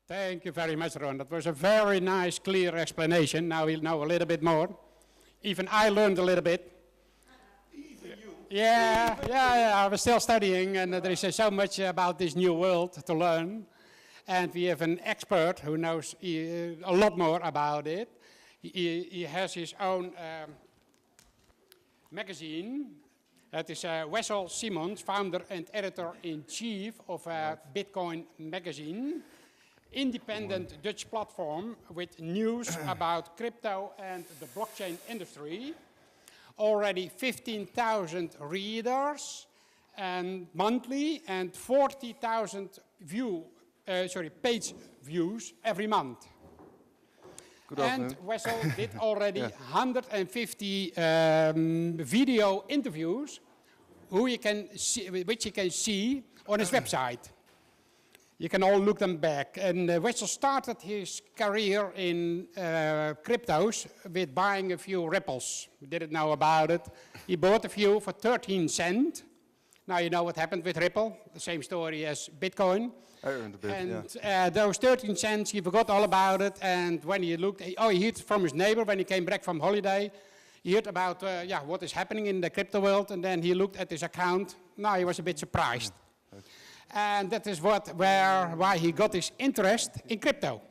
Thank you very much, Ron. That was a very nice, clear explanation. Now we'll know a little bit more. Even I learned a little bit. Even you. Yeah. I was still studying, and there is so much about this new world to learn. And we have an expert who knows a lot more about it. He has his own magazine. It is Wessel Simons, founder and editor-in-chief of Bitcoin magazine. Independent Dutch platform with news about crypto and the blockchain industry. Already 15,000 readers and monthly and 40,000 page views every month. Good afternoon. And Wessel did already 150 video interviews which you can see on his website. You can all look them back. And Wessel started his career in cryptos with buying a few ripples. We didn't know about it. He bought a few for 13 cents. Now you know what happened with Ripple, the same story as Bitcoin. I earned a bit, and those 13 cents, he forgot all about it. And when he looked, he heard from his neighbor when he came back from holiday. He heard about what is happening in the crypto world. And then he looked at his account. Now he was a bit surprised. And that is why he got his interest in crypto.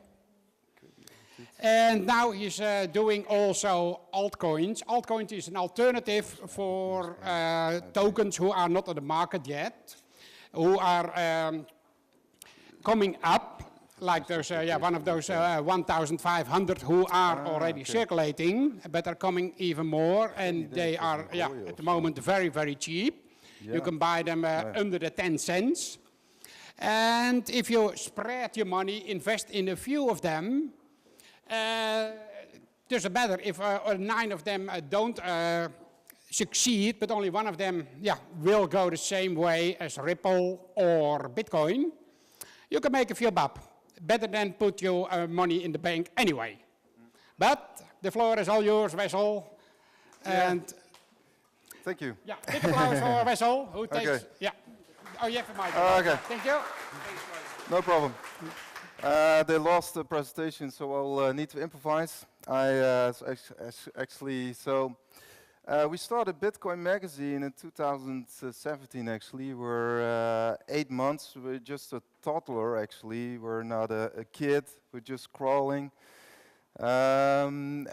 And now he's doing also altcoins. Altcoins is an alternative for tokens who are not on the market yet, who are coming up. Like there's one of those 1,500 who are already circulating, but are coming even more. And they are at the moment very, very cheap. Yeah. You can buy them under the 10 cents. And if you spread your money, invest in a few of them, doesn't matter if 9 of them don't succeed, but only one of them will go the same way as Ripple or Bitcoin. You can make a few bob, better than put your money in the bank anyway. But the floor is all yours, Wessel. And thank you. Yeah, big applause for Wessel, who takes. Yeah. Oh, you have a mic. Okay. Thank you. No problem. They lost the presentation, so I'll need to improvise. We started Bitcoin magazine in 2017. Actually, we're 8 months. We're just a toddler. Actually, we're not a kid. We're just crawling. Actually,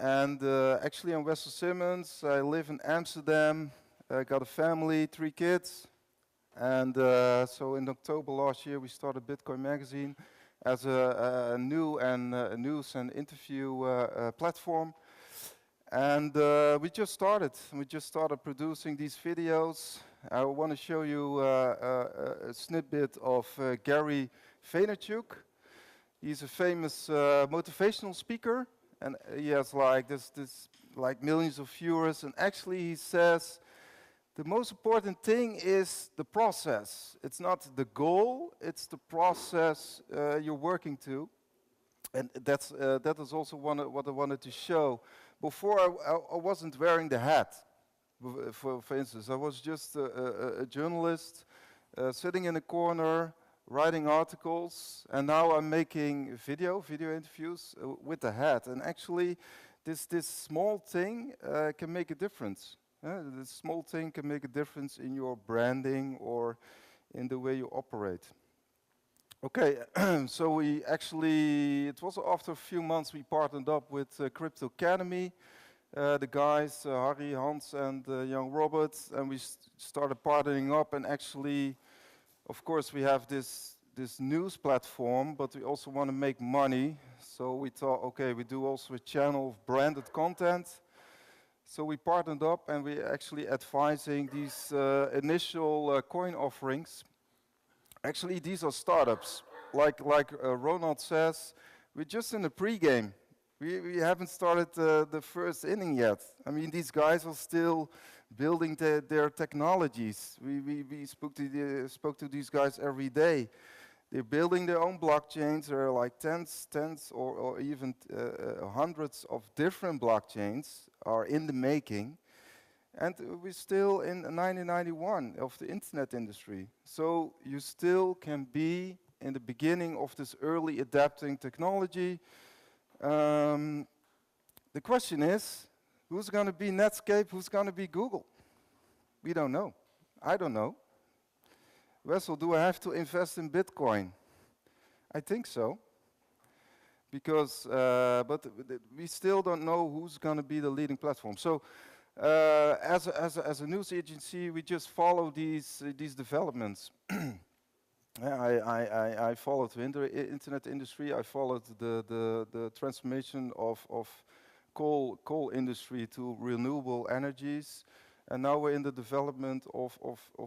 I'm Wessel Simons. I live in Amsterdam. I got a family, 3 kids. And so in October last year, we started Bitcoin magazine as a new and news and interview platform. And we just started. We just started producing these videos. I want to show you a snippet of Gary Vaynerchuk. He's a famous motivational speaker, and he has like millions of viewers. And actually, he says, the most important thing is the process. It's not the goal, it's the process you're working to. And that is also what I wanted to show. Before, I wasn't wearing the hat, for instance. I was just a journalist sitting in a corner, writing articles, and now I'm making video interviews with the hat. And actually, this small thing can make a difference. This small thing can make a difference in your branding or in the way you operate. Okay, so it was after a few months we partnered up with Crypto Academy, the guys, Harry, Hans, and young Robert, and we started partnering up. And actually, of course, we have this news platform, but we also want to make money. So we thought, okay, we do also a channel of branded content. So we partnered up, and we're actually advising these initial coin offerings. Actually, these are startups. Like Ronald says, we're just in the pre-game. We haven't started the first inning yet. I mean, these guys are still building their technologies. We spoke to these guys every day. They're building their own blockchains. There are like tens or even hundreds of different blockchains are in the making. And we're still in 1991 of the internet industry. So you still can be in the beginning of this early adapting technology. The question is, who's going to be Netscape? Who's going to be Google? We don't know. I don't know. Wessel, do I have to invest in Bitcoin? I think so. Because, but we still don't know who's going to be the leading platform. So, as a news agency, we just follow these developments. I followed the internet industry. I followed the transformation of coal industry to renewable energies. And now we're in the development of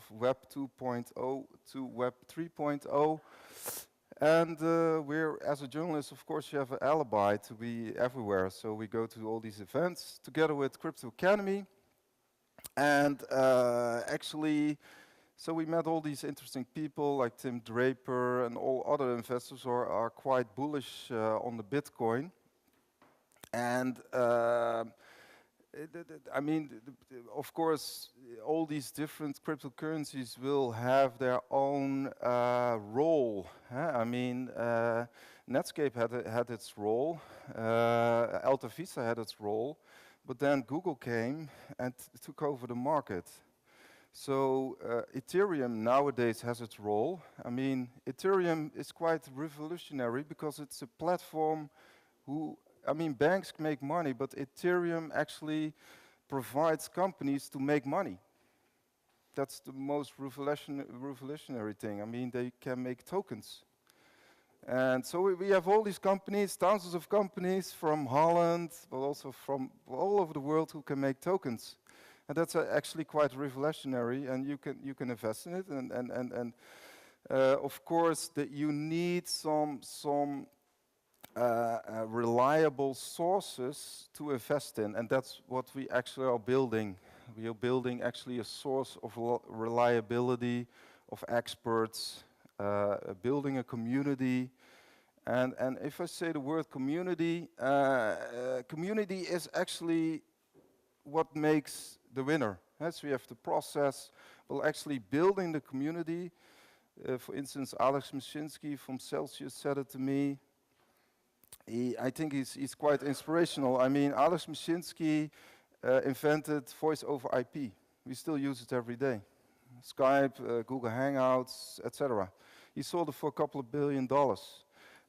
Web 2.0 to Web 3.0. And we're, as a journalist, of course, you have an alibi to be everywhere. So we go to all these events together with Crypto Academy. And actually, so we met all these interesting people like Tim Draper and all other investors who are quite bullish on the Bitcoin. And I mean, of course, all these different cryptocurrencies will have their own role. I mean, Netscape had its role, Alta Vista had its role, but then Google came and took over the market. So Ethereum nowadays has its role. I mean, Ethereum is quite revolutionary because it's a platform I mean, banks make money, but Ethereum actually provides companies to make money. That's the most revolutionary thing. I mean, they can make tokens. And so we have all these companies, thousands of companies from Holland, but also from all over the world who can make tokens. And that's actually quite revolutionary, and you can invest in it. And of course, that you need some reliable sources to invest in, and that's what we actually are building. We are building actually a source of reliability, of experts, building a community. And if I say the word community, community is actually what makes the winner. So we have the process, well, actually building the community. For instance, Alex Mashinsky from Celsius said it to me. I think he's quite inspirational. I mean, Alex Mashinsky invented voice over IP. We still use it every day. Skype, Google Hangouts, etc. He sold it for a couple of $1 billion.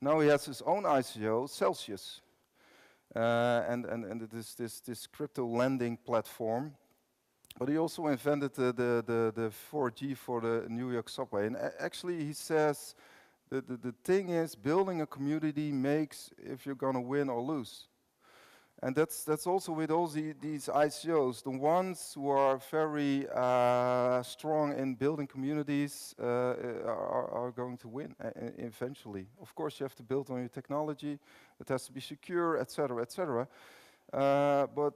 Now he has his own ICO, Celsius, and this crypto lending platform. But he also invented the 4G for the New York subway. And actually, he says the thing is, building a community makes if you're going to win or lose. And that's also with all these ICOs. The ones who are very strong in building communities are going to win eventually. Of course, you have to build on your technology. It has to be secure, etc., etc. But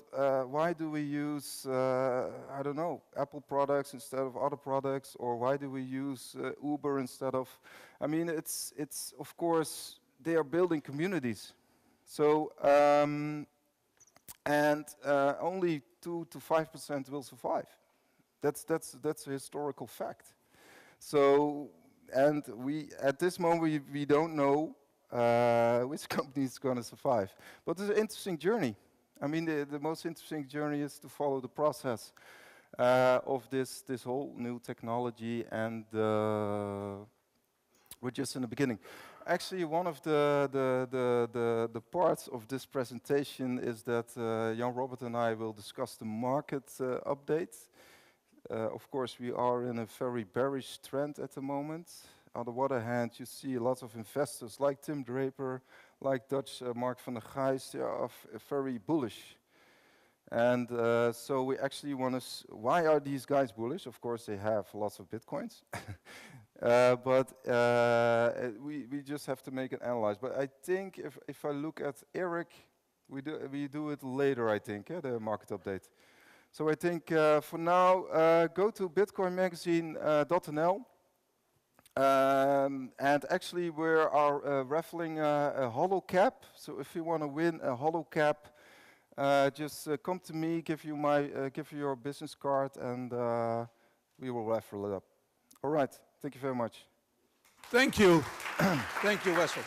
why do we use, I don't know, Apple products instead of other products? Or why do we use Uber instead of... I mean, it's of course, they are building communities. So, only 2 to 5% will survive. That's a historical fact. So, and at this moment, we don't know which company is going to survive. But it's an interesting journey. I mean, the most interesting journey is to follow the process of this whole new technology, and we're just in the beginning. Actually, one of the parts of this presentation is that Jan Robert and I will discuss the market update. Of course, we are in a very bearish trend at the moment. On the other hand, you see lots of investors like Tim Draper, like Dutch Mark van der Gijs, they are very bullish. And so we actually want to, why are these guys bullish? Of course, they have lots of Bitcoins. But we just have to make it analyze. But I think if I look at Eric, we do it later, I think, the market update. So I think for now, go to bitcoinmagazine.nl. And actually, we are raffling a holo cap. So if you want to win a holo cap, just come to me, give you your business card, and we will raffle it up. All right. Thank you very much. Thank you. Thank you, Wessel.